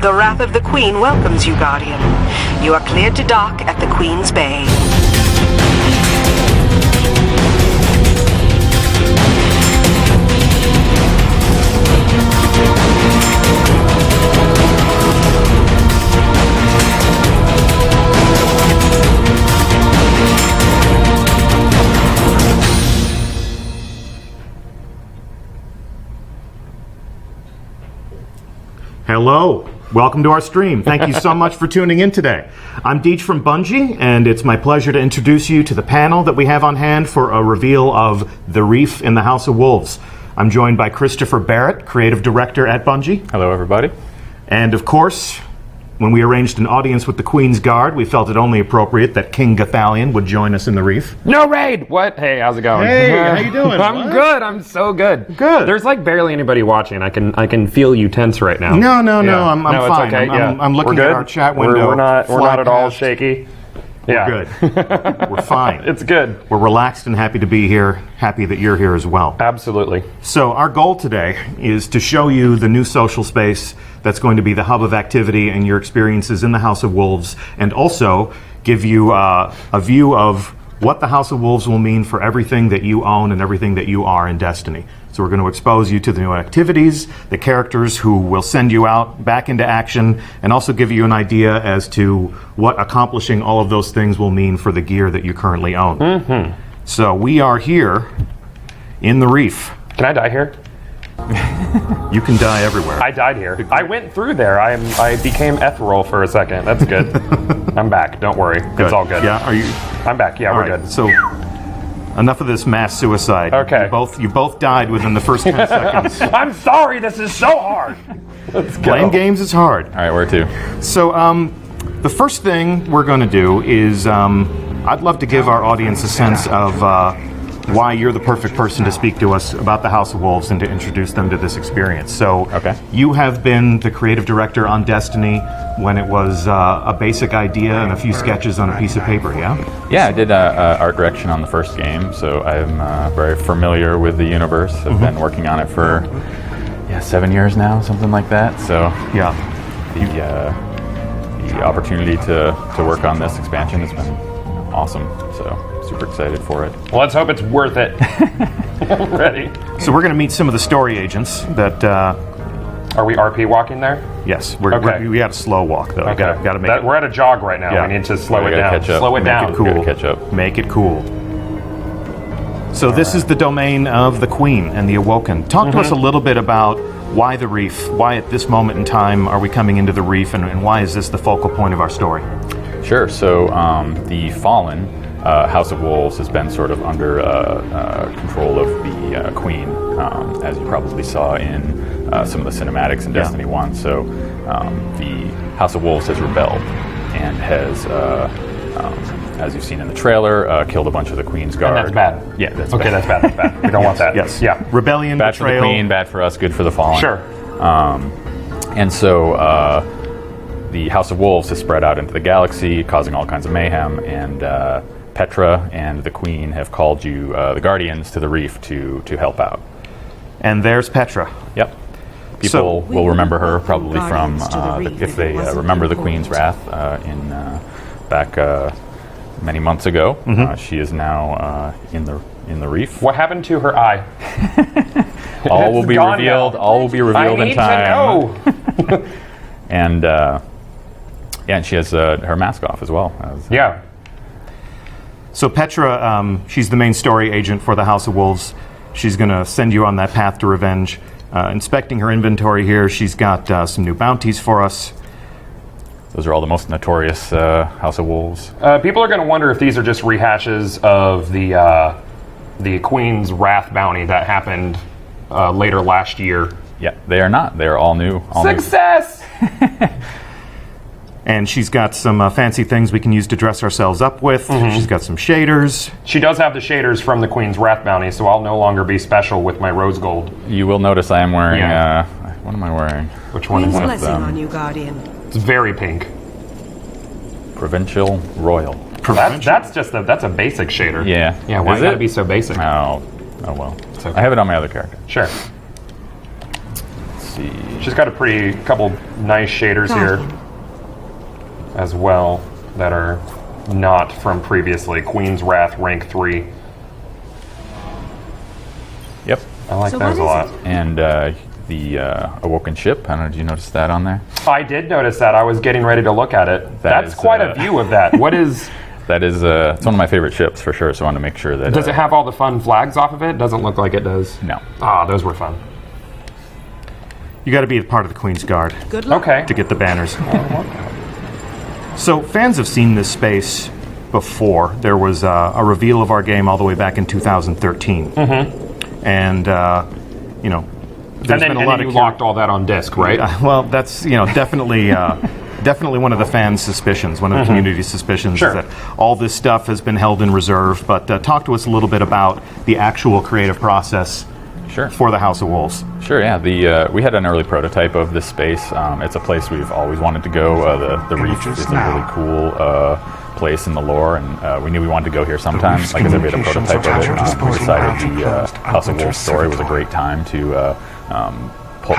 The Wrath of the Queen welcomes you, Guardian. You are cleared to dock at the Queen's Bay. Hello, welcome to our stream. Thank you so much for tuning in today. I'm Deej from Bungie, and it's my pleasure to introduce you to the panel that we have on hand for a reveal of The Reef in the House of Wolves. I'm joined by Christopher Barrett, Creative Director at Bungie. Hello, everybody. And of course, when we arranged an audience with the Queen's Guard, we felt it only appropriate that King Gathalion would join us in the Reef. No raid! What? Hey, how's it going? Hey, how you doing? I'm good. I'm so good. Good. There's like barely anybody watching. I can feel you tense right now. No, Yeah. I'm fine. It's okay. I'm looking We're at good. our chat window. We're not at all past. shaky. We're good. We're fine. It's good. We're relaxed and happy to be here. Happy that you're here as well. Absolutely. So our goal today is to show you the new social space that's going to be the hub of activity and your experiences in the House of Wolves, and also give you a view of what the House of Wolves will mean for everything that you own and everything that you are in Destiny. So we're going to expose you to the new activities, the characters who will send you out back into action, and also give you an idea as to what accomplishing all of those things will mean for the gear that you currently own. Mm-hmm. So we are here in the Reef. Can I die here? You can die everywhere. I died here. I went through there. I became ethereal for a second. That's good. I'm back. Don't worry. Good. It's all good. Yeah, are you? I'm back. Yeah, All we're right, good. So enough of this mass suicide. Okay. You both died within the first 10 seconds. I'm sorry. This is so hard. Let's go. Playing games is hard. All right, where to? So the first thing we're going to do is I'd love to give our audience a sense of why you're the perfect person to speak to us about the House of Wolves and to introduce them to this experience. So you have been the creative director on Destiny when it was a basic idea and a few sketches on a piece of paper, yeah? Yeah, I did art direction on the first game, so I'm very familiar with the universe. I've been working on it for 7 years now, something like that. So Yeah. the opportunity to work on this expansion has been awesome. So super excited for it. Well, let's hope it's worth it. Ready? So we're going to meet some of the story agents that... Are we RP walking there? Yes, Okay. we got a slow walk though. Okay. Got to make it. We're at a jog right now. Yeah. We need to slow We it gotta down. catch up. Slow it Make down. it cool. Gotta catch up. Make it cool. So this is the domain of the Queen and the Awoken. Talk to us a little bit about why the Reef. Why at this moment in time are we coming into the Reef, and why is this the focal point of our story? Sure. So the Fallen House of Wolves has been sort of under control of the Queen, as you probably saw in some of the cinematics in Destiny 1. So the House of Wolves has rebelled and has, as you've seen in the trailer, killed a bunch of the Queen's Guard. And that's bad. Yeah, that's okay, bad. that's bad. We don't want that. Yes. Yeah. Rebellion, Bad for the betrayal. Queen, bad for us, good for the Fallen. Sure. And so the House of Wolves has spread out into the galaxy, causing all kinds of mayhem, and Petra and the Queen have called you, the Guardians, to the Reef to help out. And there's Petra. Yep. People will remember her probably from, if they remember the Queen's Wrath in back many months ago. She is now in the Reef. What happened to her eye? All will be gone revealed. now. All will be revealed I in need time. to know. And and she has her mask off as well. Yeah. So Petra, she's the main story agent for the House of Wolves. She's going to send you on that path to revenge. Inspecting her inventory here, she's got some new bounties for us. Those are all the most notorious House of Wolves. People are going to wonder if these are just rehashes of the Queen's Wrath bounty that happened later last year. Yeah, they are not. They are all new. All Success! And she's got some fancy things we can use to dress ourselves up with. She's got some shaders. She does have the shaders from the Queen's Wrath bounty, so I'll no longer be special with my rose gold. new. You will notice I am wearing. Yeah. What am I wearing? Which one is Queen's it? blessing on you, Guardian. It's very pink. Provincial Royal. That's a basic shader. Yeah. Yeah, why Is gotta it? be so basic? Oh well. okay. I have it on my other character. Sure. Let's see. see. She's got a couple nice shaders here as well that are not from previously. Queen's Wrath rank 3. Yep. I like those a lot. And the Awoken Ship. I don't know, did you notice that on there? I did notice that. I was getting ready to look at it. That's quite a view of that. What is... That is, it's one of my favorite ships for sure, so I want to make sure that... Does it have all the fun flags off of it? Doesn't look like it does. No. Ah, those were fun. You got to be a part of the Queen's Guard. Good luck. Okay. To get the banners. So fans have seen this space before. There was a reveal of our game all the way back in 2013. Mm-hmm. And, you know, there's been a lot of... you locked all that on disc, right? Well, that's, you know, definitely... definitely one of the fans' suspicions, one of the community's suspicions, is that all this stuff has been held in reserve. But talk to us a little bit about the actual creative process for the House of Wolves. Sure, yeah. We had an early prototype of this space. It's a place we've always wanted to go. The Reef is a really cool place in the lore, and we knew we wanted to go here sometime. Like I said, we had a prototype of it. We decided the House of Wolves story was a great time to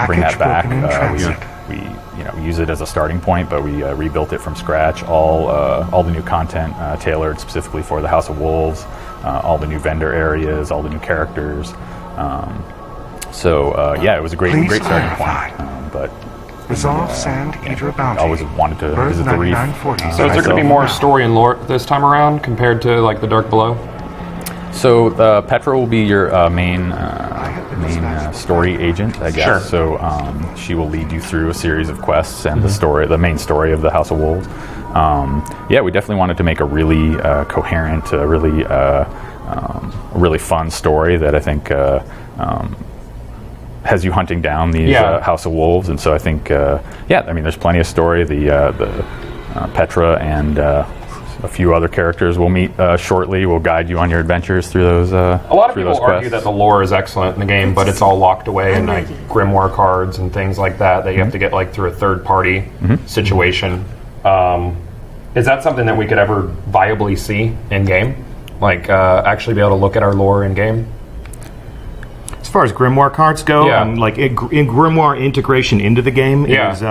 bring that back. We use it as a starting point, but we rebuilt it from scratch. All the new content tailored specifically for the House of Wolves, all the new vendor areas, all the new characters. It was a great starting point. But Resolve Sand Eater Bounty. I always wanted to visit the Reef. So is there going to be more story and lore this time around compared to like the Dark Below? So Petra will be your main story agent, I guess. Sure. So she will lead you through a series of quests and the main story of the House of Wolves. We definitely wanted to make a really coherent, really fun story that I think has you hunting down these House of Wolves. And so I think, there's plenty of story. The Petra and a few other characters we'll meet shortly will guide you on your adventures through those quests. A lot of people argue that the lore is excellent in the game, but it's all locked away in like grimoire cards and things like that you have to get like through a third-party situation. Is that something that we could ever viably see in-game? Like actually be able to look at our lore in-game? As far as grimoire cards go, and like in grimoire integration into the game is...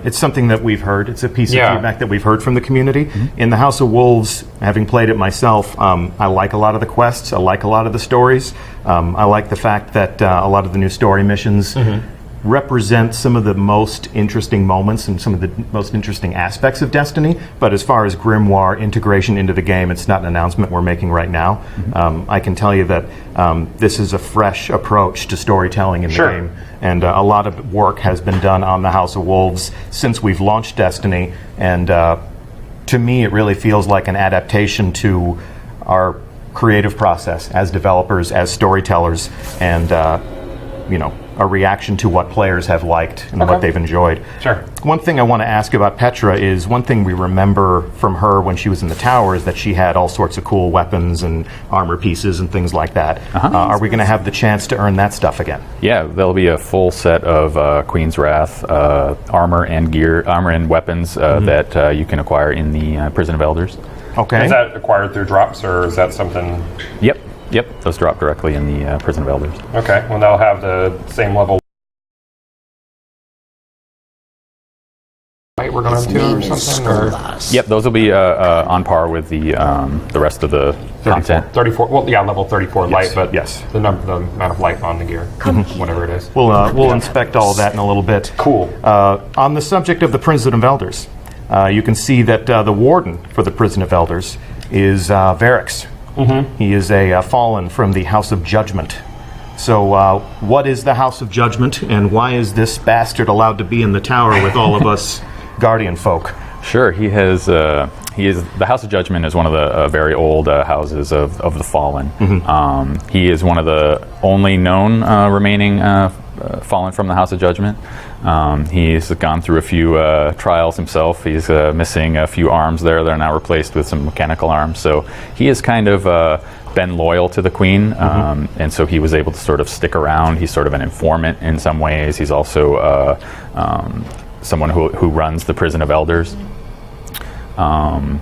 it's something that we've heard. It's a piece of feedback that we've heard from the community. In the House of Wolves, having played it myself, I like a lot of the quests. I like a lot of the stories. I like the fact that a lot of the new story missions represent some of the most interesting moments and some of the most interesting aspects of Destiny. But as far as grimoire integration into the game, it's not an announcement we're making right now. I can tell you that this is a fresh approach to storytelling in the game. And a lot of work has been done on the House of Wolves since we've launched Destiny. And to me, it really feels like an adaptation to our creative process as developers, as storytellers, and a reaction to what players have liked and what they've enjoyed. Sure. One thing I want to ask about Petra is one thing we remember from her when she was in the tower is that she had all sorts of cool weapons and armor pieces and things like that. Are we going to have the chance to earn that stuff again? Yeah, there'll be a full set of Queen's Wrath armor and weapons that you can acquire in the Prison of Elders. Okay. Is that acquired through drops, or is that something... Yep, those drop directly in the Prison of Elders. Okay, well they'll have the same level we're going to or something? Or? Yep, those will be on par with the rest of the content. 34, level 34 light, but the amount of light on the gear, whatever it is. We'll inspect all of that in a little bit. Cool. On the subject of the Prison of Elders, you can see that the warden for the Prison of Elders is Varix. He is a fallen from the House of Judgment. So what is the House of Judgment, and why is this bastard allowed to be in the tower with all of us Guardian folk? Sure, he is. The House of Judgment is one of the very old houses of the Fallen. He is one of the only known remaining Fallen from the House of Judgment. He's gone through a few trials himself. He's missing a few arms there that are now replaced with some mechanical arms. So he has kind of been loyal to the Queen, and so he was able to sort of stick around. He's sort of an informant in some ways. He's also someone who runs the Prison of Elders. Trying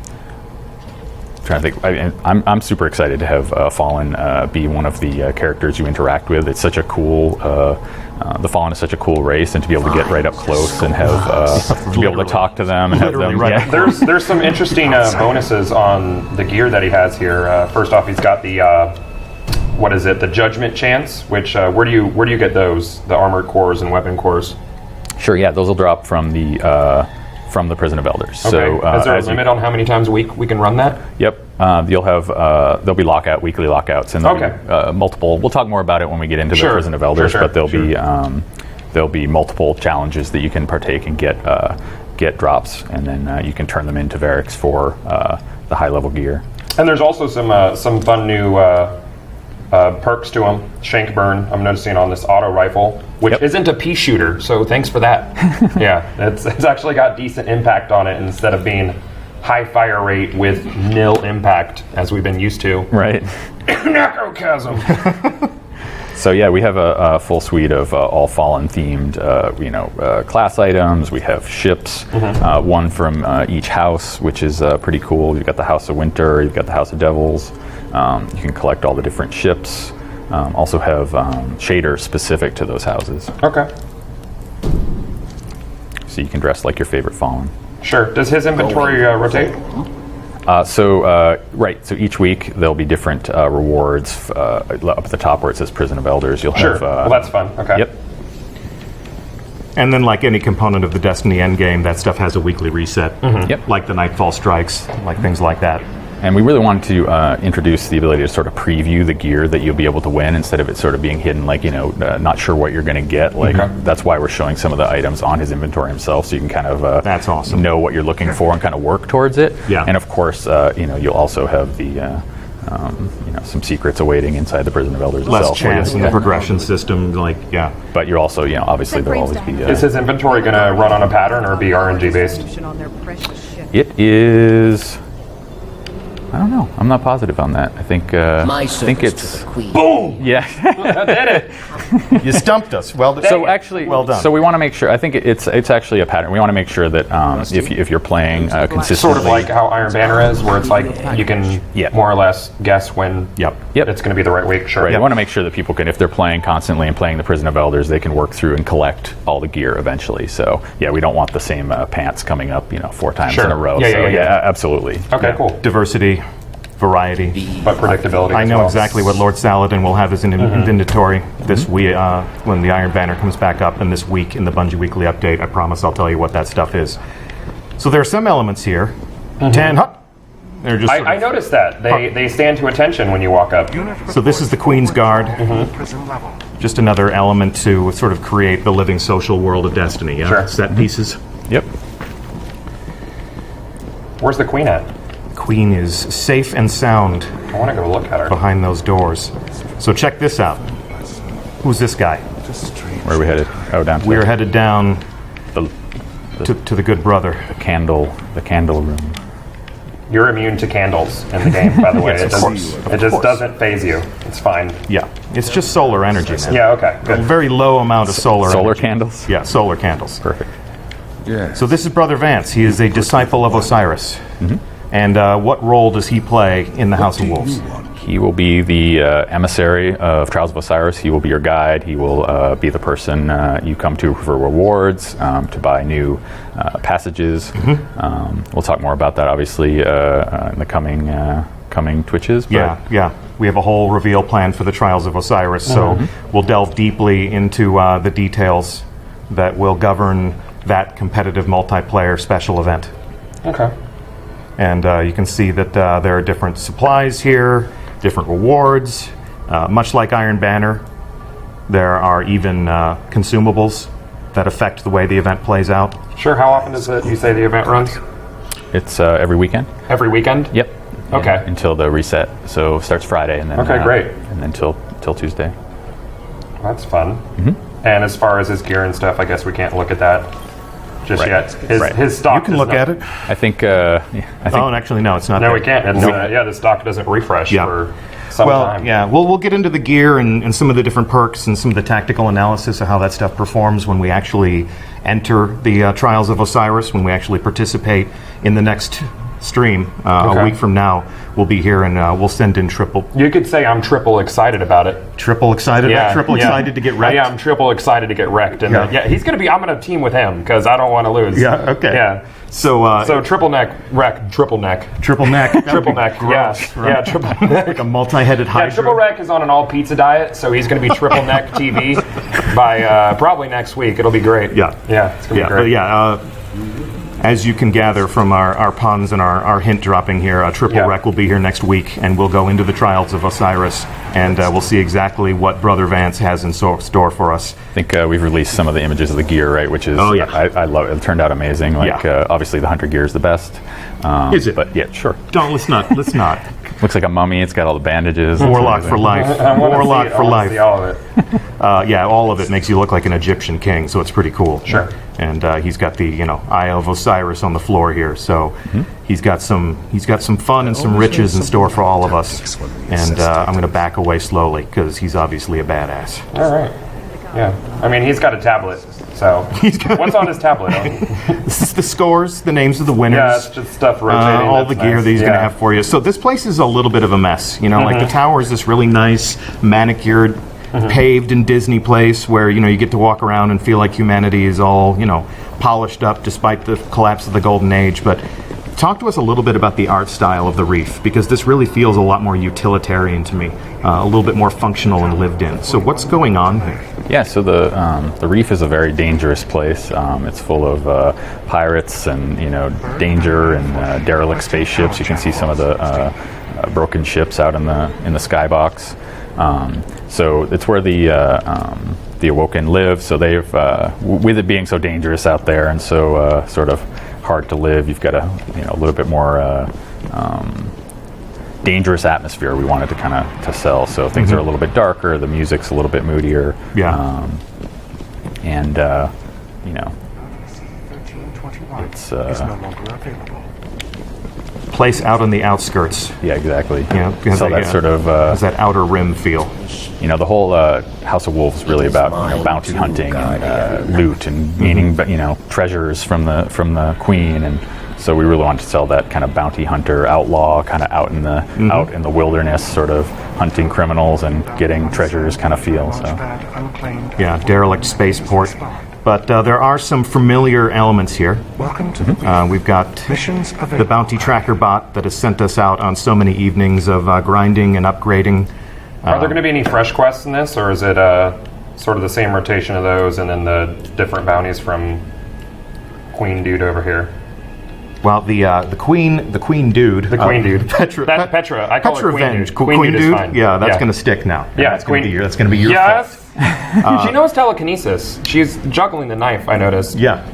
trying to think. I'm super excited to have Fallen be one of the characters you interact with. It's such a cool. The Fallen is such a cool race, and to be able to get right up close and have to be able to talk to them and have them. Right. Yeah. There's some interesting bonuses on the gear that he has here. First off, he's got the what is it? The Judgment Chance. Which where do you get those? The armored cores and weapon cores. Sure. Yeah, those will drop from the Prison of Elders. Okay. So is there a limit on how many times a week we can run that? Yep. You'll have there'll be weekly lockouts, and there'll be, multiple. We'll talk more about it when we get into the Prison of Elders, but there'll be multiple challenges that you can partake and get drops, and then you can turn them into Variks for the high level gear. And there's also some fun new perks to them. Shank burn. I'm noticing on this auto rifle, which isn't a pea shooter, so thanks for that. Yeah, it's actually got decent impact on it instead of being high fire rate with nil impact, as we've been used to. Right. Necrochasm. So yeah, we have a full suite of all Fallen themed, class items. We have ships, one from each house, which is pretty cool. You've got the House of Winter, you've got the House of Devils. You can collect all the different ships. Also have shaders specific to those houses. Okay. So you can dress like your favorite Fallen. Sure. Does his inventory rotate? So each week there'll be different rewards up at the top where it says Prison of Elders. You'll have. Well, that's fun. Okay. Yep. And then, like any component of the Destiny endgame, that stuff has a weekly reset. Yep. Like the Nightfall strikes, like things like that. And we really wanted to introduce the ability to sort of preview the gear that you'll be able to win instead of it sort of being hidden, like, not sure what you're going to get. Like, that's why we're showing some of the items on his inventory himself, so you can kind of that's awesome. know what you're looking for and kind of work towards it. Yeah. And of course, you'll also have the some secrets awaiting inside the Prison of Elders Less itself. chance in the progression system, But you're also, obviously there'll always be. Is his inventory going to run on a pattern or be RNG based? It is. I don't know. I'm not positive on that. I think it's Boom! Yeah. I did it. You stumped us. Well done. So actually, well done. So we want to make sure. I think it's actually a pattern. We want to make sure that if you're playing consistently, Sort of like how Iron Banner is, where it's like you can more or less guess when it's going to be the right week. Sure. Right. We want to make sure that people can, if they're playing constantly and playing the Prison of Elders, they can work through and collect all the gear eventually. So yeah, we don't want the same pants coming up 4 times in a row. Yeah, absolutely. Okay, cool. Diversity, variety, but predictability. I know exactly what Lord Saladin will have as an inventory this week when the Iron Banner comes back up, and this week in the Bungie Weekly Update. I promise I'll tell you what that stuff is. So there are some elements here. 10. They're just. I noticed that they stand to attention when you walk up. So this is the Queen's Guard. Just another element to sort of create the living social world of Destiny. Yeah? Sure. Set pieces. Yep. Where's the Queen at? Queen is safe and sound I want to go look at her. behind those doors. So check this out. Who's this guy? Where are we headed? Oh, down. We are headed down the to the good brother. candle room. You're immune to candles in the game, by the way. Yes, it just doesn't phase you. It's fine. Yeah, it's just solar energy, man. Yeah, okay, good. A very low amount of solar energy. Candles? Yeah, solar candles. Perfect. Yeah. So this is Brother Vance. He is a disciple of Osiris. And what role does he play in the House of Wolves? He will be the emissary of Trials of Osiris. He will be your guide. He will be the person you come to for rewards, to buy new passages. We'll talk more about that, obviously, in the coming Twitches. But Yeah. We have a whole reveal plan for the Trials of Osiris, so we'll delve deeply into the details that will govern that competitive multiplayer special event. Okay. And you can see that there are different supplies here, different rewards. Much like Iron Banner, there are even consumables that affect the way the event plays out. Sure, how often does you say the event runs? It's every weekend. Every weekend? Yep. Okay. Yeah, until the reset. So it starts Friday and then great. And then till Tuesday. That's fun. And as far as his gear and stuff, I guess we can't look at that just yet. His stock. You can look at it. I think. Oh, actually, no, it's not. No, there. we can't. It's, the stock doesn't refresh for some time. Yeah. We'll get into the gear and some of the different perks and some of the tactical analysis of how that stuff performs when we actually enter the Trials of Osiris, when we actually participate in the next stream a week from now, we'll be here and we'll send in triple. You could say I'm triple excited about it. Triple excited? Triple excited to get wrecked? Yeah, I'm triple excited to get wrecked. And he's going to be, I'm going to team with him because I don't want to lose. Yeah, okay. Yeah. So triple neck, wreck, triple neck. Triple neck. Triple neck, gross, yeah. right? Yeah, triple neck. Like a multi-headed hydra. Yeah, Triple Wreck is on an all-pizza diet, so he's going to be triple neck TV by probably next week. It'll be great. Yeah. Yeah, it's going to be great. But as you can gather from our puns and our hint dropping here, Triple Wreck will be here next week, and we'll go into the trials of Osiris, and we'll see exactly what Brother Vance has in store for us. I think we've released some of the images of the gear, right? Which is, I love it. It turned out amazing. Obviously the hunter gear is the best. Is it? But yeah, sure. Let's not. Looks like a mummy. It's got all the bandages. Warlock for life. Warlock for life. See all of it. All of it makes you look like an Egyptian king, so it's pretty cool. Sure. And he's got the Eye of Osiris on the floor here, so he's got some fun and some riches in store for all of us. And I'm going to back away slowly because he's obviously a badass. All right. Yeah. I mean, he's got a tablet. So what's on his tablet? This is the scores, the names of the winners. Yeah, it's just stuff rotating. All the gear that he's going to have for you. So this place is a little bit of a mess. Like the tower is this really nice, manicured, paved in Disney place where you get to walk around and feel like humanity is all polished up despite the collapse of the golden age. But talk to us a little bit about the art style of the Reef, because this really feels a lot more utilitarian to me, a little bit more functional and lived in. So what's going on here? Yeah, so the Reef is a very dangerous place. It's full of pirates and danger and derelict spaceships. You can see some of the broken ships out in the skybox. So it's where the Awoken live. So they've, with it being so dangerous out there and so sort of hard to live, you've got a little bit more dangerous atmosphere we wanted to kind of to sell. So things are a little bit darker. The music's a little bit moodier. Yeah. It's is no longer available. Place out on the outskirts. Yeah, exactly. So that sort of has that outer rim feel. The whole House of Wolves is really about bounty hunting and loot and gaining treasures from the queen, and so we really wanted to sell that kind of bounty hunter outlaw kind of out in the wilderness, sort of hunting criminals and getting treasures kind of feel. So yeah, derelict spaceport. But there are some familiar elements here. Welcome to the we've got the bounty tracker bot that has sent us out on so many evenings of grinding and upgrading. Are there going to be any fresh quests in this, or is it sort of the same rotation of those and then the different bounties from Queen Dude over here? Well, the queen dude. The Queen Dude. Petra. I call her Queen Dude. Queen Dude is fine. Yeah, that's going to stick now. Yeah, that's going to be your yes. fault. She knows telekinesis. She's juggling the knife, I noticed. Yeah.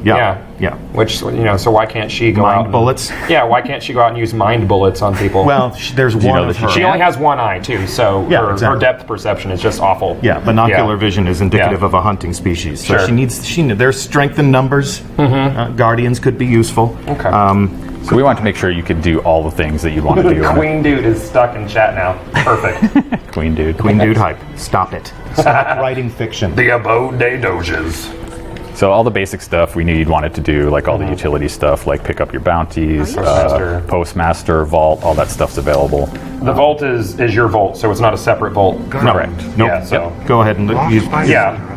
Which, so why can't she go out mind bullets? Why can't she go out and use mind bullets on people? Well, there's one of her. She only has one eye, too, so her depth perception is just awful. Yeah, binocular vision is indicative of a hunting species. So there's strength in numbers. Guardians could be useful. Okay. So we wanted to make sure you could do all the things that you'd want to do. Queen Dude is stuck in chat now. Perfect. Queen Dude hype. Stop it. Stop writing fiction. The abode des doges. So all the basic stuff we knew you'd wanted to do, like all the utility stuff, like pick up your bounties, Postmaster, Vault, all that stuff's available. The Vault is your Vault, so it's not a separate Vault. Correct. Nope. Yeah, so. Go ahead and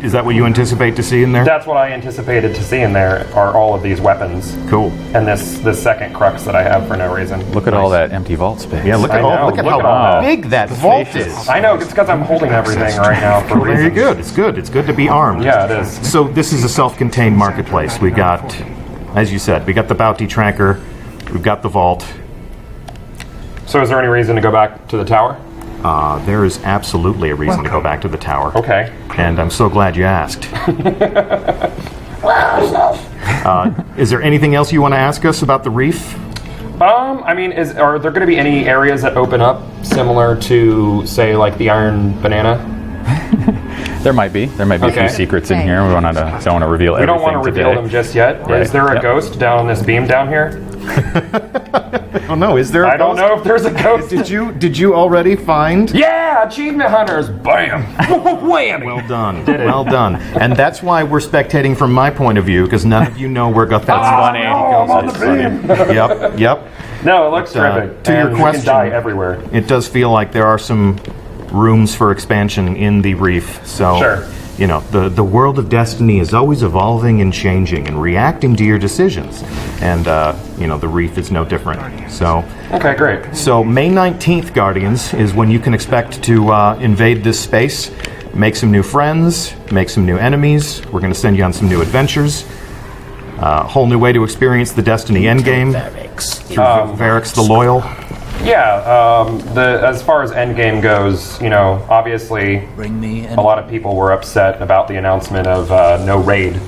is that what you anticipate to see in there? That's what I anticipated to see in there are all of these weapons. Cool. And this second crux that I have for no reason. Look at all that empty vault space. Yeah, look at how big that vault is. I know, it's because I'm holding everything right now for reasons. Very good. It's good. It's good to be armed. Yeah, it is. So this is a self-contained marketplace. We got, as you said, we got the bounty tracker. We've got the vault. So is there any reason to go back to the tower? There is absolutely a reason to go back to the tower. Okay. And I'm so glad you asked. Is there anything else you want to ask us about the Reef? I mean, are there going to be any areas that open up similar to, say, like the Iron Banana? There might be a few secrets in here. We don't want to reveal everything. We don't want to reveal them just yet. Right. Is there a ghost down on this beam down here? Oh no, is there a ghost? I don't know if there's a ghost. Did you already find? Yeah, achievement hunters. Bam. Whammy. Well done. Well done. And that's why we're spectating from my point of view, because none of you know where Gotham's I'm on the beam. Yep. No, it looks terrific. To your And question, you can die everywhere. it does feel like there are some rooms for expansion in the Reef. So, Sure. you know, the world of Destiny is always evolving and changing and reacting to your decisions. And, you know, the Reef is no different. So, Okay, great. so May 19th, Guardians, is when you can expect to invade this space, make some new friends, make some new enemies. We're going to send you on some new adventures. A whole new way to experience the Destiny endgame through Varix the Loyal. Yeah, as far as Endgame goes, you know, obviously a lot of people were upset about the announcement of no raid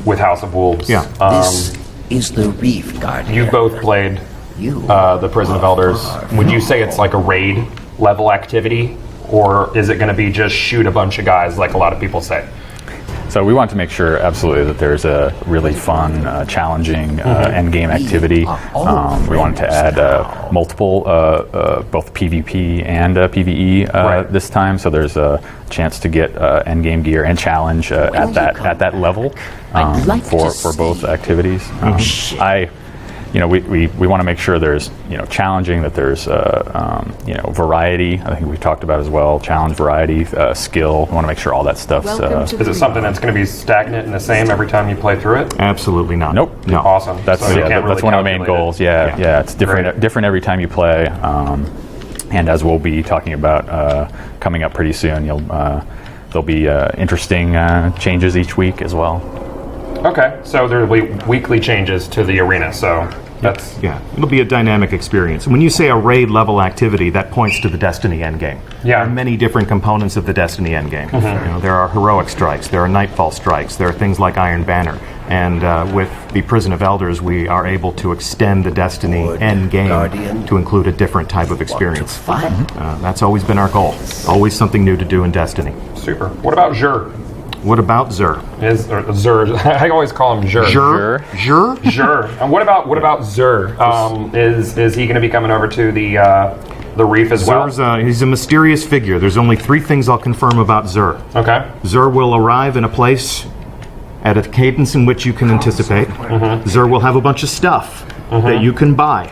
with House of Wolves. Yeah. This is the Reef Guardian. You've both played the Prison of Elders. Would you say it's like a raid level activity, or is it going to be just shoot a bunch of guys like a lot of people say? So we want to make sure, absolutely, that there's a really fun, challenging endgame activity. We wanted to add multiple, both PvP and PvE this time, so there's a chance to get endgame gear and challenge at that level for both activities. We want to make sure there's challenging, that there's variety. I think we talked about as well, challenge, variety, skill. We want to make sure all that stuff's. Is it something that's going to be stagnant and the same every time you play through it? Absolutely not. Nope. No. Awesome. That's So you can't that's really one of the main calculate it. goals. Yeah, it's different. Great. Different every time you play. And as we'll be talking about coming up pretty soon, there'll be interesting changes each week as well. Okay, so there will be weekly changes to the arena, so that's... Yeah, it'll be a dynamic experience. When you say a raid level activity, that points to the Destiny endgame. Yeah. There are many different components of the Destiny endgame. There are heroic strikes, there are nightfall strikes, there are things like Iron Banner. And with the Prison of Elders, we are able to extend the Destiny endgame Guardian, to include a different type of experience. fight. That's always been our goal. Always something new to do in Destiny. Super. What about Xur? What about Zur? Xur. I always call him Xur. Zur? Xur. And what about Xur? Is he going to be coming over to the Reef as well? Zur's he's a mysterious figure. There's only 3 things I'll confirm about Zur. Okay. Zur will arrive in a place at a cadence in which you can anticipate. Zur will have a bunch of stuff that you can buy,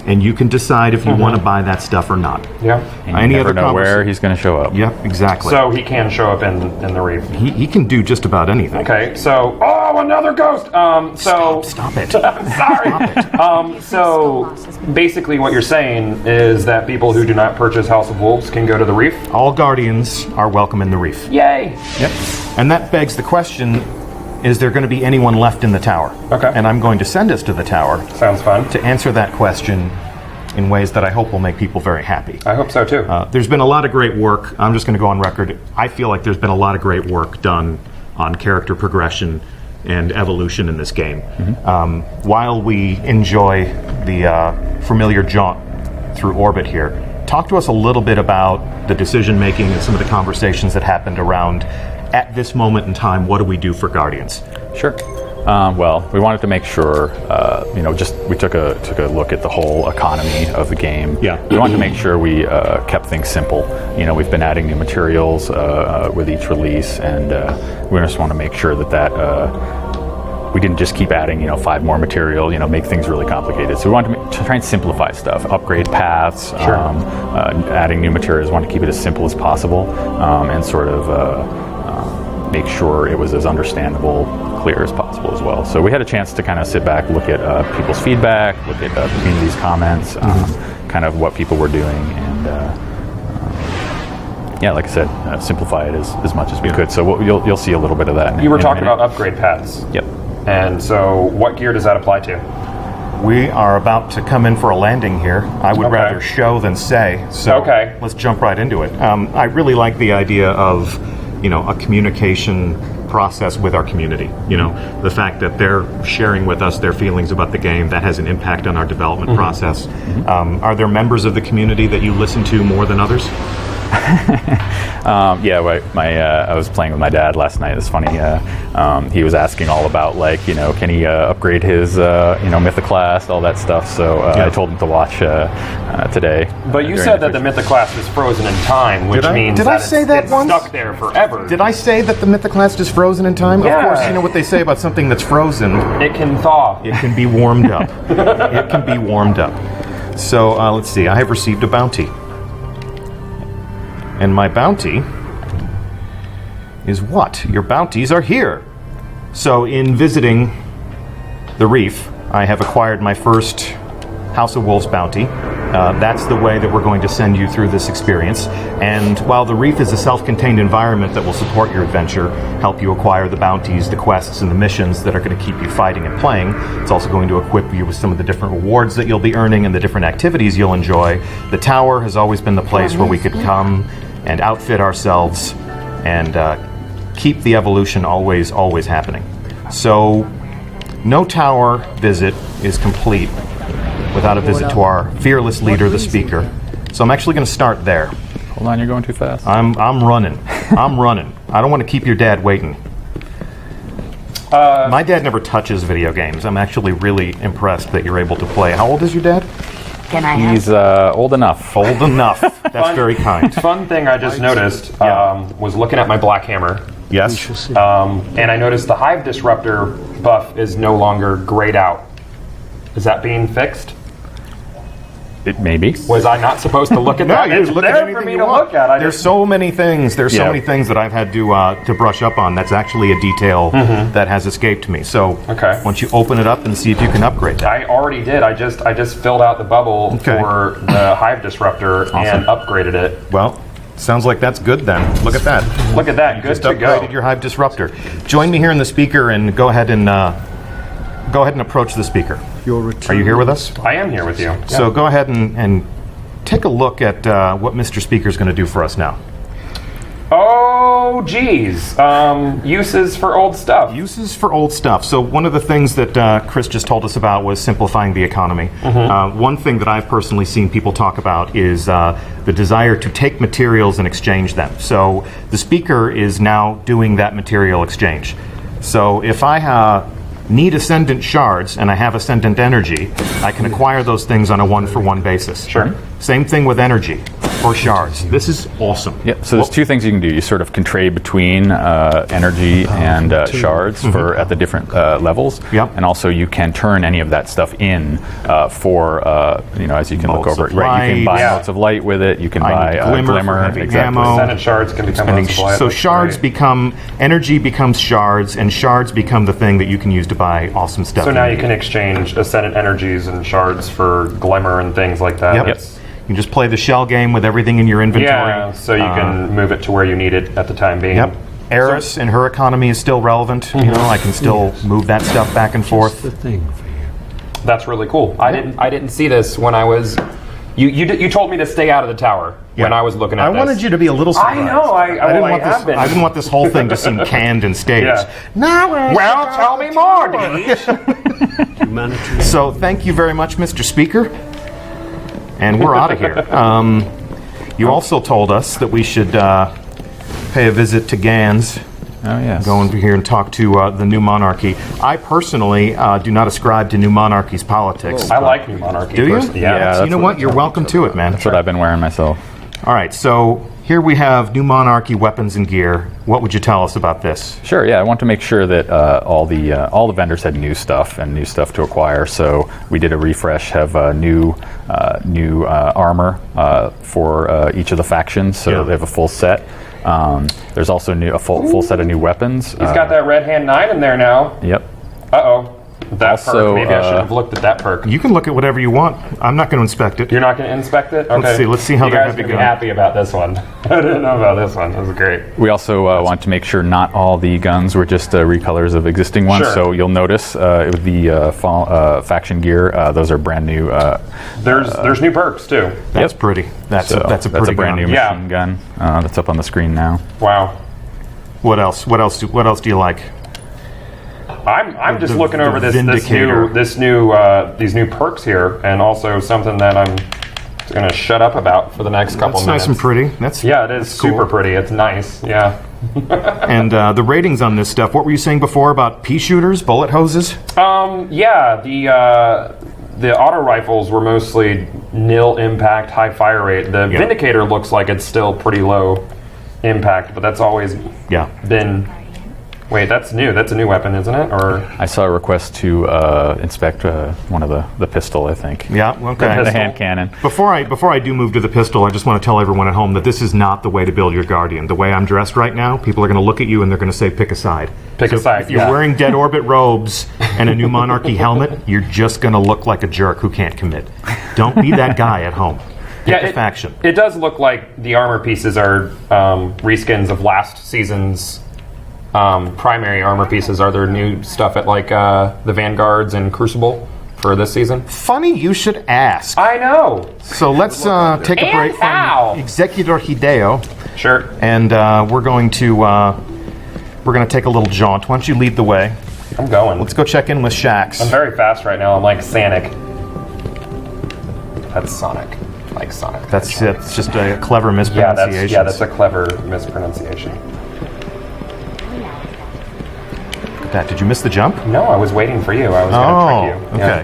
and you can decide if you want to buy that stuff or not. Yeah. And you never know where he's going to show up. Yep, exactly. So he can show up in the Reef. he can do just about anything. Okay. So another ghost. Stop it. Sorry. So basically, what you're saying is that people who do not purchase House of Wolves can go to the Reef. All Guardians are welcome in the Reef. Yay! Yep. And that begs the question, is there going to be anyone left in the tower? Okay. And I'm going to send us to the tower Sounds fun. to answer that question in ways that I hope will make people very happy. I hope so too. There's been a lot of great work. I'm just going to go on record. I feel like there's been a lot of great work done on character progression and evolution in this game. While we enjoy the familiar jaunt through orbit here, talk to us a little bit about the decision making and some of the conversations that happened around, at this moment in time, what do we do for Guardians? Sure. Well, we wanted to make sure, we took a look at the whole economy of the game. Yeah. We wanted to make sure we kept things simple. We've been adding new materials with each release, and we just want to make sure that we didn't just keep adding, 5 more material, make things really complicated. So we wanted to try and simplify stuff, upgrade paths, adding new materials. We wanted to keep it as simple as possible, and sort of make sure it was as understandable, clear as possible as well. So we had a chance to kind of sit back, look at people's feedback, look at the community's comments, kind of what people were doing, and like I said, simplify it as much as we could. So you'll see a little bit of that. You were talking about upgrade paths. Yep. And so what gear does that apply to? We are about to come in for a landing here. I would rather show than say, so let's jump right into it. I really like the idea of a communication process with our community. The fact that they're sharing with us their feelings about the game, that has an impact on our development process. Are there members of the community that you listen to more than others? I was playing with my dad last night. It's funny. He was asking all about can he upgrade his Mythoclast, all that stuff. So I told him to watch today. But you said that the Mythoclast is frozen in time, which means Did I say that it's once? stuck there forever. Did I say that the Mythoclast is frozen in time? Yeah. Of course, you know what they say about something that's frozen. It can thaw. It can be warmed up. It can be warmed up. So let's see. I have received a bounty. And my bounty is what? Your bounties are here. So in visiting the reef, I have acquired my first House of Wolves bounty. That's the way that we're going to send you through this experience. And while the reef is a self-contained environment that will support your adventure, help you acquire the bounties, the quests, and the missions that are going to keep you fighting and playing, it's also going to equip you with some of the different rewards that you'll be earning and the different activities you'll enjoy. The tower has always been the place where we could come and outfit ourselves and keep the evolution always happening. So no tower visit is complete without a visit to our fearless leader, the speaker. So I'm actually going to start there. Hold on, you're going too fast. I'm running. I'm running. I don't want to keep your dad waiting. My dad never touches video games. I'm actually really impressed that you're able to play. How old is your dad? Can I have? He's old enough. Old enough. That's very kind. Fun thing I just noticed was looking at my Black Hammer. Yes. And I noticed the Hive Disruptor buff is no longer grayed out. Is that being fixed? It maybe. Was I not supposed to look at that? you It's look at there anything for me you to want. look at. There's so many things. There's so many things that I've had to brush up on. That's actually a detail that has escaped me. So Okay. once you open it up and see if you can upgrade that. I already did. I just filled out the bubble Okay. for the Hive Disruptor and upgraded it. Well, sounds like that's good then. Look at that. Look at that. Good Just to go. upgraded your Hive Disruptor. Join me here in the speaker and go ahead and approach the speaker. Are you here with us? I am here with you. So go ahead and take a look at what Mr. Speaker is going to do for us now. Oh, geez. Uses for old stuff. Uses for old stuff. So one of the things that Chris just told us about was simplifying the economy. One thing that I've personally seen people talk about is the desire to take materials and exchange them. So the speaker is now doing that material exchange. So if I need ascendant shards and I have ascendant energy, I can acquire those things on a one-for-one basis. Sure. Same thing with energy or shards. This is awesome. Yeah, so there's two things you can do. You sort of can trade between energy and shards for at the different levels. Yep. And also you can turn any of that stuff in for, as you can look Bolts over of it. Right, you can light. buy Yeah. motes of light with it. You can I buy need glimmer for glimmer. heavy Exactly. ammo. Ascendant shards can become Spending unsupply. so That's shards great. become energy becomes shards, and shards become the thing that you can use to buy awesome stuff. So now you can exchange ascendant energies and shards for glimmer and things like that. Yep. That's- You just play the shell game with everything in your inventory. Yeah, so you can move it to where you need it at the time being. Yep. Eris and her economy is still relevant. You know, I can still move that stuff back and forth. That's really cool. I didn't see this when I was. You told me to stay out of the tower when I was looking at I this. wanted you to be a little surprised. I know. I didn't want this whole thing to seem canned and staged. Yeah. No, Well, tell me more, Deej. So thank you very much, Mr. Speaker. And we're out of here. You also told us that we should pay a visit to Gans. Oh, yes. Go over here and talk to the New Monarchy. I personally do not ascribe to New Monarchy's politics. I like New Monarchy. Do you? personally. Yeah, Yeah. that's You know what? You're welcome to it, man. That's what I've been wearing myself. All right, so here we have New Monarchy weapons and gear. What would you tell us about this? Sure. Yeah, I want to make sure that all the vendors had new stuff and new stuff to acquire. So we did a refresh, have new armor for each of the factions. So Yeah. they have a full set. There's also a full set of new weapons. He's got that red hand 9 in there now. Yep. Uh-oh. That Also, perk. Maybe I should have looked at that perk. You can look at whatever you want. I'm not going to inspect it. You're not going to inspect it? Okay. Let's see how you they're guys heavy can be gun. happy about this one. I didn't know about this one. This is great. We also want to make sure not all the guns were just recolors of existing ones. Sure. So you'll notice with the faction gear, those are brand new. There's new perks too. That's pretty. That's a pretty brand gun. new Yeah. machine gun that's up on the screen now. Wow. What else? What else do you like? I'm just The- looking over the these new perks here, and also something that I'm going to shut up about for the next couple That's minutes. nice and pretty. That's Yeah, it is cool. super pretty. It's nice. Yeah. And the ratings on this stuff. What were you saying before about pea shooters, bullet hoses? Yeah, the auto rifles were mostly nil impact, high fire rate. The Vindicator looks like it's still pretty low impact, but that's always been. Wait, that's new. That's a new weapon, isn't it? Or I saw a request to inspect one of the pistol, I think. Yeah, okay. The hand cannon. Before I do move to the pistol, I just want to tell everyone at home that this is not the way to build your Guardian. The way I'm dressed right now, people are going to look at you and they're going to say, pick a side. Pick a side, If you're wearing Dead Orbit robes and a New Monarchy helmet, you're just going to look like a jerk who can't commit. Don't be that guy at home. Pick a faction. It does look like the armor pieces are reskins of last season's primary armor pieces. Are there new stuff at like the Vanguards and Crucible for this season? Funny you should ask. I know. So let's take a break from Executor Hideo. Sure. And we're going to take a little jaunt. Why don't you lead the way? I'm going. Let's go check in with Shax. I'm very fast right now. I'm like Sonic. That's Sonic. Like Sonic. That's it. It's just a clever mispronunciation. That's a clever mispronunciation. Did you miss the jump? No, I was waiting for you. I was going to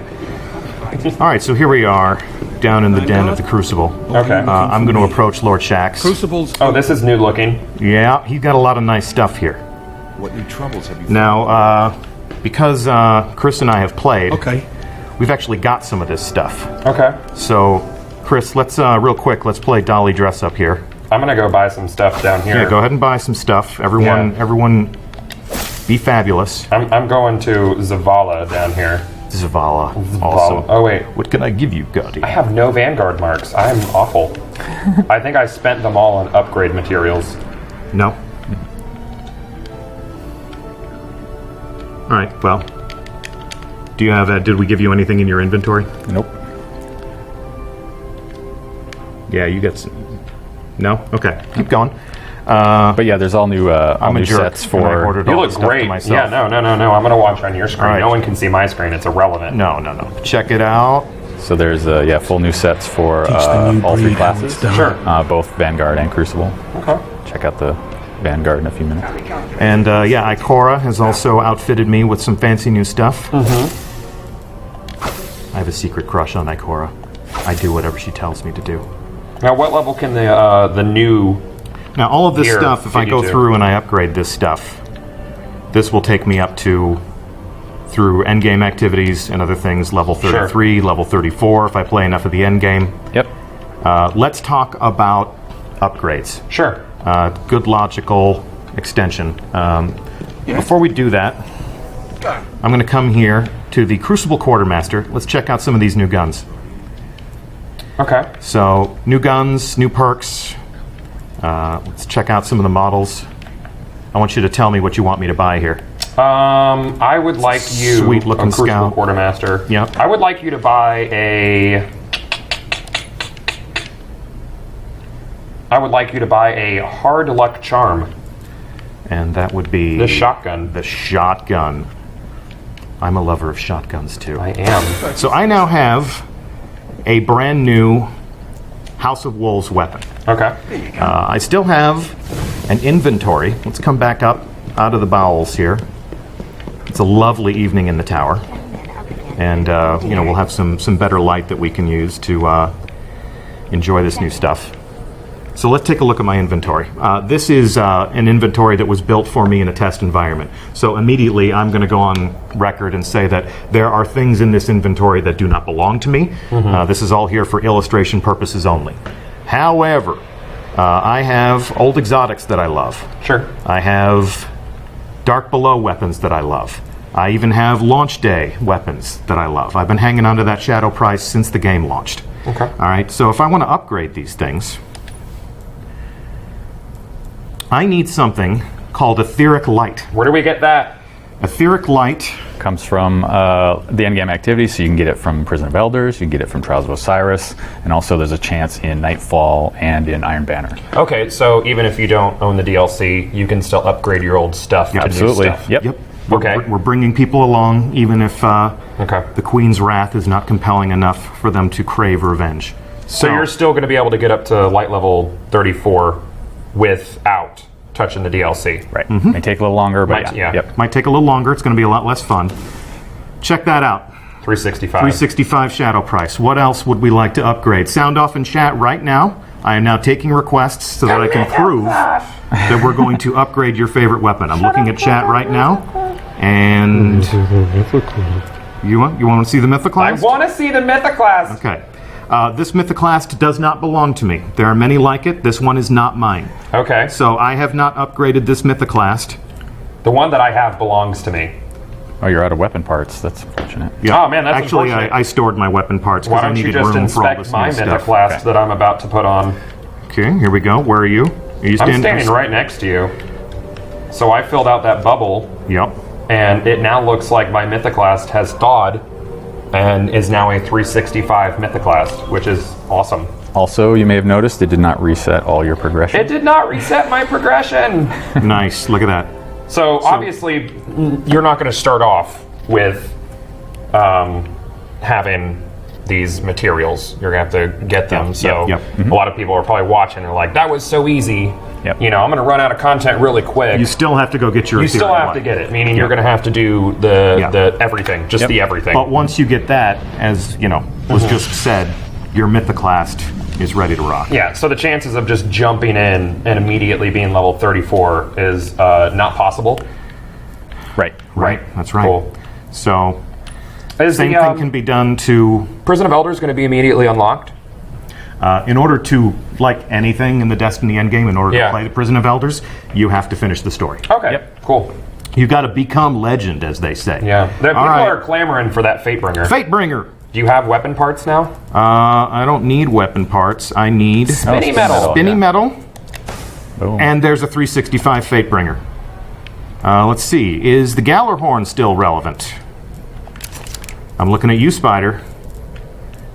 trick you. Okay. All right, so here we are, down in the den of the Crucible. Okay. I'm going to approach Lord Shax. Crucibles. Oh, this is new looking. Yeah, he's got a lot of nice stuff here. What new troubles have you found? Now, because Chris and I have played, Okay. we've actually got some of this stuff. Okay. So, Chris, let's real quick, let's play Dolly Dress Up here. I'm going to go buy some stuff down here. Yeah, go ahead and buy some stuff. Everyone, be fabulous. I'm going to Zavala down here. Zavala. Awesome. Oh, wait. What can I give you, Guardian? I have no Vanguard marks. I'm awful. I think I spent them all on upgrade materials. No. All right, well. Do you have did we give you anything in your inventory? Nope. Yeah, you got some. No? Okay, keep going. But yeah, there's all new I'm a new jerk, sets and I for. ordered You all look the stuff great. to myself. Yeah, no. I'm going to watch on your screen. All right. No one can see my screen. It's irrelevant. No. Check it out. So there's full new sets for the new all three breed how classes. it's done. Sure. Both Vanguard and Crucible. Okay. Check out the Vanguard in a few minutes. And Ikora has also outfitted me with some fancy new stuff. Mm-hmm. I have a secret crush on Ikora. I do whatever she tells me to do. Now, what level can the new... Now, all of this Here, stuff, if I go 52. through and I upgrade this stuff, this will take me up to, through endgame activities and other things, level 33, level 34, if I play enough of the endgame. Yep. Let's talk about upgrades. Sure. Good logical extension. Before we do that, I'm going to come here to the Crucible Quartermaster. Let's check out some of these new guns. Okay. So, new guns, new perks. Let's check out some of the models. I want you to tell me what you want me to buy here. I would like you... Sweet-looking a Crucible scout. Quartermaster. Yep. I would like you to buy a... Hard Luck Charm. And that would be... The shotgun. The shotgun. I'm a lover of shotguns, too. I am. So I now have a brand new House of Wolves weapon. Okay. I still have an inventory. Let's come back up out of the bowels here. It's a lovely evening in the tower. And, we'll have some better light that we can use to enjoy this new stuff. So let's take a look at my inventory. This is an inventory that was built for me in a test environment. So immediately I'm going to go on record and say that there are things in this inventory that do not belong to me. Mm-hmm. This is all here for illustration purposes only. However, I have old exotics that I love. Sure. I have Dark Below weapons that I love. I even have Launch Day weapons that I love. I've been hanging on to that shadow price since the game launched. Okay. All right, so if I want to upgrade these things, I need something called Etheric Light. Where do we get that? Etheric Light. Comes from the endgame activity, so you can get it from Prison of Elders, you can get it from Trials of Osiris, and also there's a chance in Nightfall and in Iron Banner. Okay, so even if you don't own the DLC, you can still upgrade your old stuff to Absolutely. new stuff. Yep. We're bringing people along, even if Okay. the Queen's wrath is not compelling enough for them to crave revenge. So you're still going to be able to get up to light level 34 without touching the DLC. Right. May take a little longer, but Might- yeah. Yep. might take a little longer. It's going to be a lot less fun. Check that out. 365. 365 Shadow Price. What else would we like to upgrade? Sound off in chat right now. I am now taking requests so that I can prove that we're going to upgrade your favorite weapon. I'm looking at chat right now, and you want to see the I Mythoclast? want to see the Mythoclast. Okay. This Mythoclast does not belong to me. There are many like it. This one is not mine. Okay. So I have not upgraded this Mythoclast. The one that I have belongs to me. Oh, you're out of weapon parts. That's unfortunate. Yeah. Oh, man, that's Actually, unfortunate. I stored my weapon parts Why because I don't you needed just room for all inspect this my new stuff. Mythoclast that I'm about to put on? Okay, here we go. Where are you? Are you I'm standing right next to you. So I filled out that bubble, Yep. and it now looks like my Mythoclast has thawed and is now a 365 Mythoclast, which is awesome. Also, you may have noticed it did not reset all your progression. It did not reset my progression. Nice. Look at that. So obviously, you're not going to start off with having these materials. You're going to have to get them. So yep. a lot of people are probably watching and are like, that was so easy. Yep. You know, I'm going to run out of content really quick. You still have to go get your You still ethereal have to light. get it, meaning you're going to have to do the Yeah. the everything, just the everything. But once you get that, as you know, was just said, your Mythoclast is ready to rock. Yeah, so the chances of just jumping in and immediately being level 34 is not possible. Right. Right. That's right. Cool. So Is same the thing can be done to Prison of Elders going to be immediately unlocked? in order to, like anything in the Destiny endgame, in order Yeah. to play the Prison of Elders, you have to finish the story. Okay, cool. You got to become legend, as they say. Yeah, people All right. are clamoring for that Fatebringer. Fatebringer. Do you have weapon parts now? I don't need weapon parts. I need Spinny metal. spinny yeah. metal, Boom. and there's a 365 Fatebringer. Let's see. Is the Gallarhorn still relevant? I'm looking at you, Spider.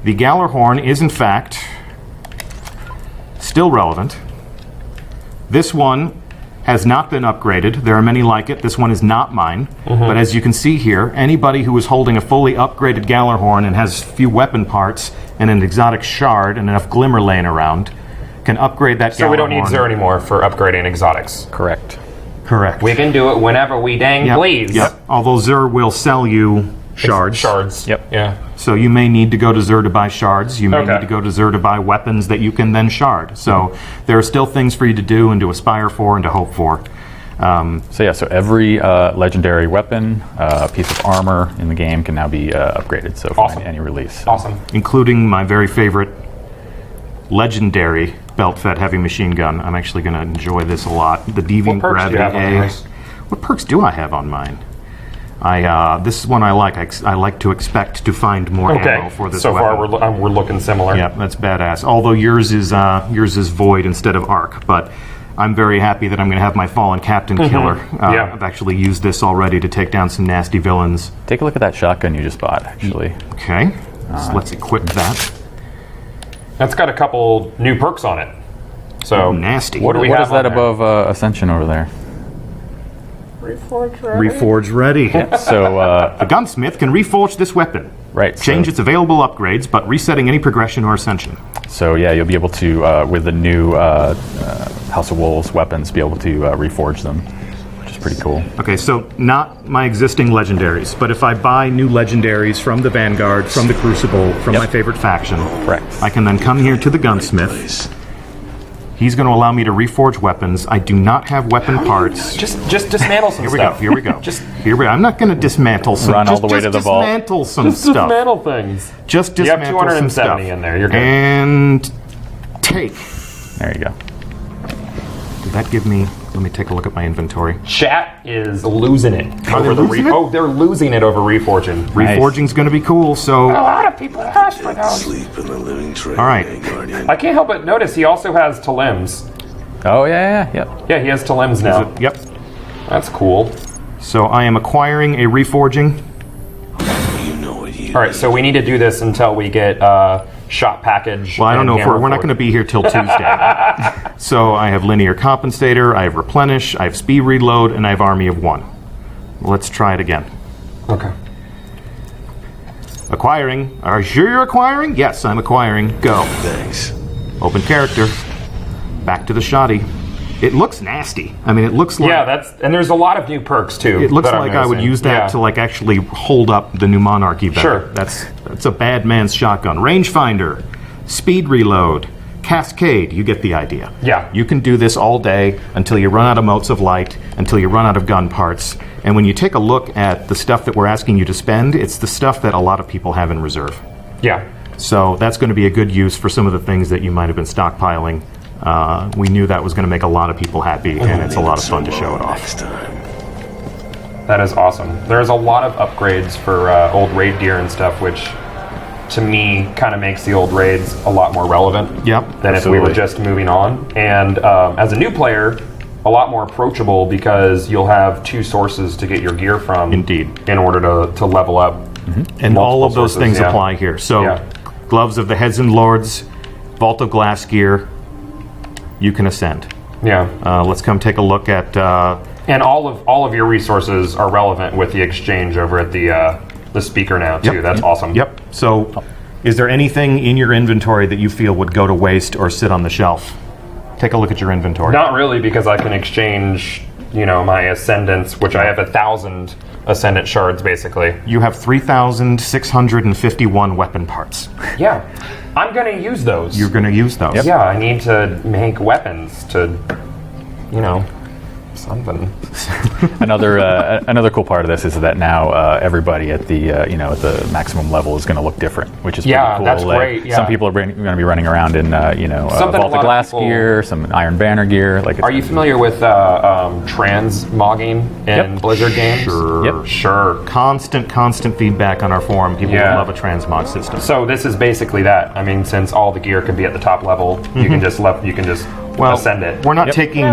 The Gallarhorn is, in fact, still relevant. This one has not been upgraded. There are many like it. This one is not mine. But as you can see here, anybody who is holding a fully upgraded Gallarhorn and has few weapon parts and an exotic shard and enough glimmer laying around can upgrade that Gallarhorn. So we don't need Xur anymore for upgrading exotics. Correct. Correct. We can do it whenever we dang Yep, please. Yep. Although Xur will sell you shards. Shards. Yep. Yeah. So you may need to go to Xur to buy shards. You may Okay. need to go to Xur to buy weapons that you can then shard. So there are still things for you to do and to aspire for and to hope for. So yeah, so every legendary weapon, piece of armor in the game can now be upgraded. So for Awesome. any release. Awesome. Including my very favorite legendary belt-fed heavy machine gun. I'm actually going to enjoy this a lot. The Deviant What perks do Gravity you have on A. yours? What perks do I have on mine? This is one I like. I like to expect to find more ammo Okay. for this So weapon. far we're looking similar. Yeah, that's badass. Although yours is void instead of arc, but I'm very happy that I'm going to have my fallen captain killer. Yeah. I've actually used this already to take down some nasty villains. Take a look at that shotgun you just bought, actually. Okay, so let's equip that. That's got a couple new perks on it. So Nasty. What do we What have is that on there? above Ascension over there? Reforge ready. So, The gunsmith can reforge this weapon. right. Change so, its available upgrades, but resetting any progression or ascension. So yeah, you'll be able to, with the new House of Wolves weapons, be able to reforge them, which is pretty cool. Okay, so not my existing legendaries, but if I buy new legendaries from the Vanguard, from the Crucible, from Yep. my favorite faction, Correct. I can then come here to the gunsmith. He's going to allow me to reforge weapons. I do not have weapon parts. Just dismantle some Here we go. stuff. Here we go. Just Here we. I'm not going to dismantle some. Run all just, the way just to the vault. dismantle some stuff. dismantle things. Just You have dismantle some 270 stuff. in there. You're good. And take. There you go. Did that give me? Let me take a look at my inventory. Chat is losing it Are they over the losing it? Oh, they're losing it over reforging. Nice. Reforging's going to be cool. So, A lot of people ask for those. Sleep in the living train, all right. Guardian. I can't help but notice he also has Talims. Oh yeah, yeah, yep. Yeah, he has Talims now. Yep. That's cool. So I am acquiring a reforging. You know what he All right, so we need to do this until we get shot package. Well, I don't and know if hammer we're not forge. going to be here till Tuesday. So I have linear compensator, I have replenish, I have speed reload, and I have army of one. Let's try it again. Okay. Acquiring. Are you sure you're acquiring? Yes, I'm acquiring. Go. Thanks. Open character. Back to the shoddy. It looks nasty. I mean, it looks like... Yeah, and there's a lot of new perks, too. It looks that I'm like I would noticing. use that to, like, actually hold up the new Monarchy better. Sure. That's a bad man's shotgun. Rangefinder. Speed reload. Cascade. You get the idea. Yeah. You can do this all day until you run out of motes of light, until you run out of gun parts. And when you take a look at the stuff that we're asking you to spend, it's the stuff that a lot of people have in reserve. Yeah. So that's going to be a good use for some of the things that you might have been stockpiling. We knew that was going to make a lot of people happy, and it's a lot of fun to show it off. Next time. That is awesome. There's a lot of upgrades for old raid gear and stuff, which to me kind of makes the old raids a lot more relevant Yep, than if we were just moving on. And as a new player, a lot more approachable because you'll have two sources to get your gear from. Indeed. In order to level up. And all of those sources, things yeah. apply here. So, Yeah. Gloves of the Heads and Lords, Vault of Glass gear, you can ascend. Yeah. Let's come take a look at... And all of your resources are relevant with the exchange over at the speaker now too. Yep. That's awesome. Yep. So, is there anything in your inventory that you feel would go to waste or sit on the shelf? Take a look at your inventory. Not really, because I can exchange, my ascendants, which I have 1,000 ascendant shards basically. You have 3,651 weapon parts. Yeah, I'm gonna use those. You're going to use those. Yeah, I need to make weapons to, something. Another cool part of this is that now everybody at the at the maximum level is going to look different, which is pretty cool. That's Like, great. Yeah. Some people are going to be running around in Something a Vault lot of of Glass people- gear, some Iron Banner gear. Like, Are you familiar with transmogging in Blizzard games? Sure. Yep. Sure. Constant feedback on our forum. People Yeah. love a transmog system. So this is basically that. I mean, since all the gear can be at the top level, you can just ascend it. We're not taking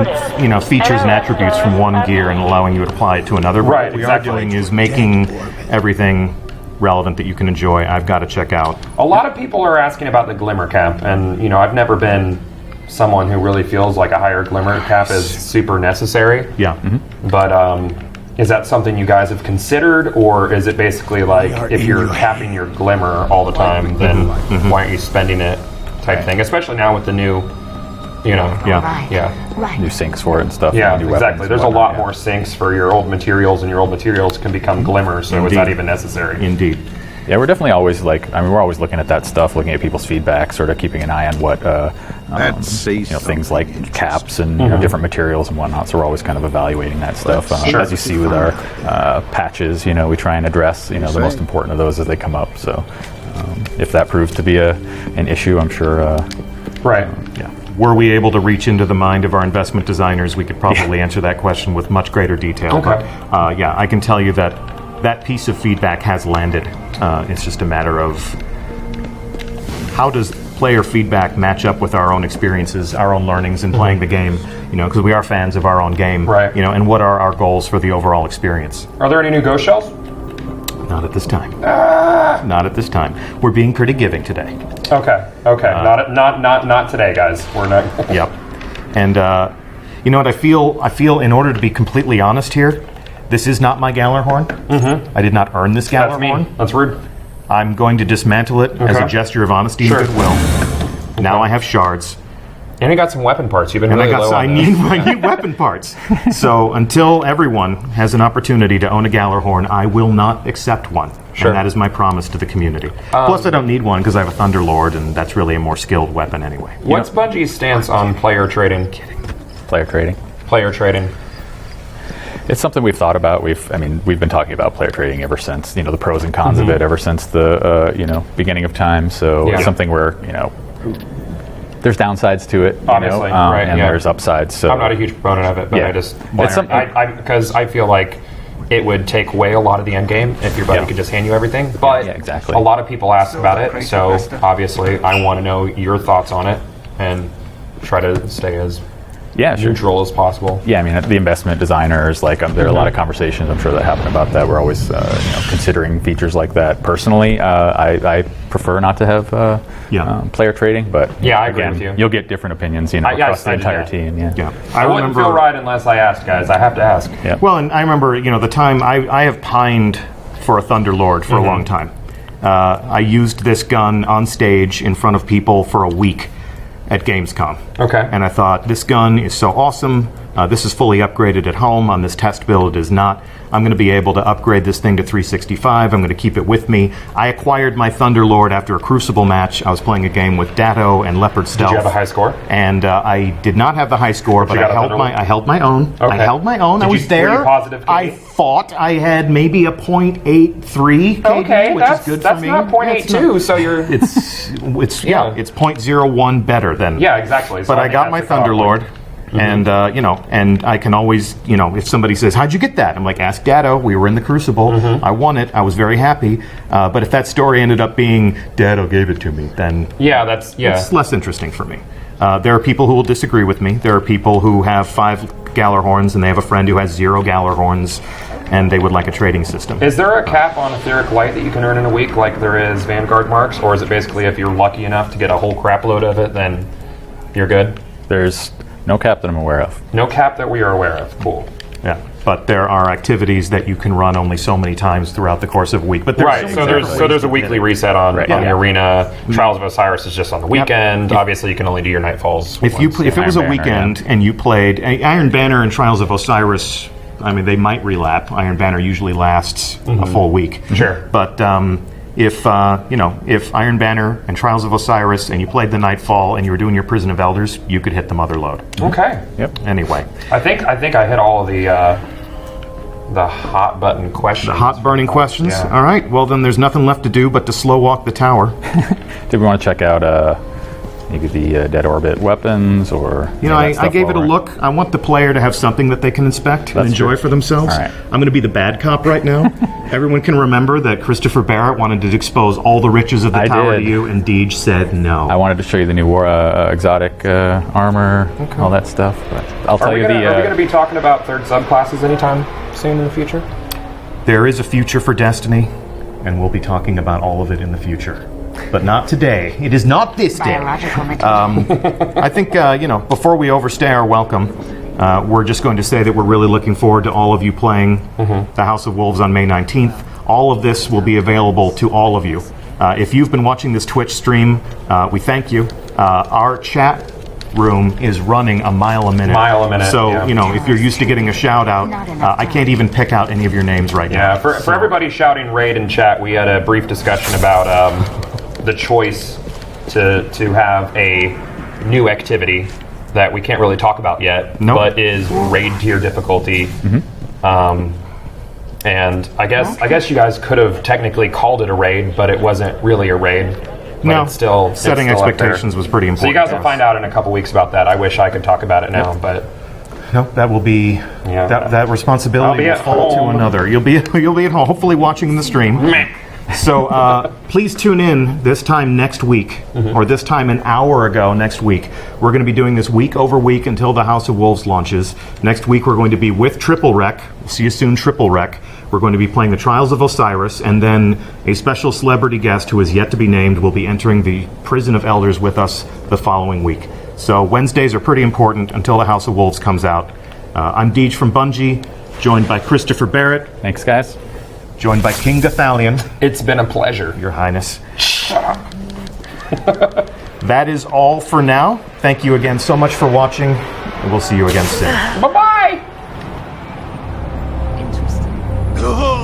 features and attributes from one gear and allowing you to apply it to another. Right, What we exactly. are doing is making everything relevant that you can enjoy. I've got to check out. A lot of people are asking about the glimmer cap, and I've never been someone who really feels like a higher glimmer cap is super necessary. Yeah. But is that something you guys have considered, or is it basically like if you're capping your glimmer all the time, then why aren't you spending it type thing? Especially now with the new, new sinks for it and stuff. Yeah, and new exactly. weapons and There's a whatnot, lot more sinks for your old materials, and your old materials can become glimmer, so is Indeed. that even necessary? Indeed. Yeah, we're definitely always we're always looking at that stuff, looking at people's feedback, sort of keeping an eye on what things like caps and different materials and whatnot. So we're always kind of evaluating that stuff. As you see with our patches, we try and address the most important of those as they come up. So if that proves to be an issue, I'm sure. Right. Yeah. Were we able to reach into the mind of our investment designers, we could probably answer that question with much greater detail. Okay. But I can tell you that piece of feedback has landed. It's just a matter of how does player feedback match up with our own experiences, our own learnings in playing the game, because we are fans of our own game, Right. and what are our goals for the overall experience? Are there any new ghost shells? Not at this time. Not at this time. We're being pretty giving today. Okay. Not today, guys. We're not. Yep. And you know what? I feel in order to be completely honest here, this is not my Gallarhorn. I did not earn this That's Gallarhorn. mean. That's rude. I'm going to dismantle it as a Okay. gesture of honesty Sure. and goodwill. Now I have shards. And you got some weapon parts. You've been And really low I on those. need weapon parts. So until everyone has an opportunity to own a Gallarhorn, I will not accept one. Sure. And that is my promise to the community. Plus, I don't need one because I have a Thunderlord, and that's really a more skilled weapon anyway. What's Bungie's stance on player trading? Player trading. Player trading. It's something we've thought about. We've been talking about player trading ever since, the pros and cons of it ever since the, beginning of time. So Yeah. it's something where, there's downsides to it, Obviously, right, and yeah. there's upsides. So I'm not a huge proponent of it, but Yeah. I just It's something- because I feel like it would take away a lot of the end game if your buddy Yeah. could just hand you everything. But Yeah, exactly. a lot of people ask about it, so obviously I want to know your thoughts on it and try to stay as yeah, sure. neutral as possible. Yeah, I mean, the investment designers, there are a lot of conversations I'm sure that happen about that. We're always, considering features like that. Personally, I prefer not to have player trading, but Yeah, I agree again, with you. you'll get different opinions, yes, across the I do entire that. team. Yeah. Yeah. I wouldn't feel right unless I asked, guys. I have to ask. Yeah. Well, and I remember, the time I have pined for a Thunderlord for a long time. I used this gun on stage in front of people for a week at Gamescom. Okay. And I thought, this gun is so awesome. This is fully upgraded at home. On this test build, it is not. I'm going to be able to upgrade this thing to 365. I'm going to keep it with me. I acquired my Thunderlord after a Crucible match. I was playing a game with Datto and Leopard Stealth. Did you have a high score? And I did not have the high score, but I held my own. Okay. I held my own. I was there. Were you positive, I thought I had maybe a .83 KD, Okay, which is good for me. That's not .82, so you're... It's Yeah. it's .01 better than. Yeah, exactly. So But I think got my that's the cutoff Thunderlord. point. And and I can always, if somebody says, "How'd you get that?" I'm like, "Ask Datto. We were in the Crucible. I won it. I was very happy." But if that story ended up being Datto gave it to me, then it's less interesting for me. There are people who will disagree with me. There are people who have 5 Gallarhorns and they have a friend who has 0 Gallarhorns, and they would like a trading system. Is there a cap on etheric light that you can earn in a week, like there is Vanguard marks, or is it basically if you're lucky enough to get a whole crap load of it, then you're good? There's no cap that I'm aware of. No cap that we are aware of. Cool. Yeah, but there are activities that you can run only so many times throughout the course of a week. But Right, so there's a weekly reset on the arena. Trials of Osiris is just on the weekend. Obviously, you can only do your Nightfalls. If it was a weekend and you played Iron Banner and Trials of Osiris, I mean, they might relap. Iron Banner usually lasts a full week. Sure. But if Iron Banner and Trials of Osiris and you played the Nightfall and you were doing your Prison of Elders, you could hit the Mother Load. Okay. Yep. Anyway, I think I hit all of the hot button questions. the hot burning questions. Yeah. All right. Well, then there's nothing left to do but to slow walk the tower. Did we want to check out maybe the Dead Orbit weapons or? I gave it a look. I want the player to have something that they can inspect and enjoy true. for themselves. All right. I'm going to be the bad cop right now. Everyone can remember that Christopher Barrett wanted to expose all the riches of the tower to you, and Deej said no. I wanted to show you the new exotic armor, all that stuff. But I'll tell you Are we going to be talking about third subclasses anytime soon in the future? There is a future for Destiny, and we'll be talking about all of it in the future. But not today. It is not this day. I think, before we overstay our welcome, we're just going to say that we're really looking forward to all of you playing the House of Wolves on May 19th. All of this will be available to all of you. If you've been watching this Twitch stream, we thank you. Our chat room is running a mile a minute. So, if you're used to getting a shout out, I can't even pick out any of your names right now. Yeah, for everybody shouting raid in chat, we had a brief discussion about the choice to have a new activity that we can't really talk about yet, but is raid tier difficulty. And I guess you guys could have technically called it a raid, but it wasn't really a raid. But it's still setting expectations was pretty important. So you guys will find out in a couple weeks about that. I wish I could talk about it now, but no, that will be that responsibility will fall to another. You'll be at home, hopefully watching the stream. So please tune in this time next week, or this time an hour ago next week. We're going to be doing this week over week until the House of Wolves launches. Next week we're going to be with Triple Rec. We'll see you soon, Triple Rec. We're going to be playing the Trials of Osiris, and then a special celebrity guest who is yet to be named will be entering the Prison of Elders with us the following week. So Wednesdays are pretty important until the House of Wolves comes out. I'm Deej from Bungie, joined by Christopher Barrett. Thanks, guys. Joined by King Gathalion. It's been a pleasure. Your Highness. That is all for now. Thank you again so much for watching, and we'll see you again soon. Bye-bye! Interesting. Go!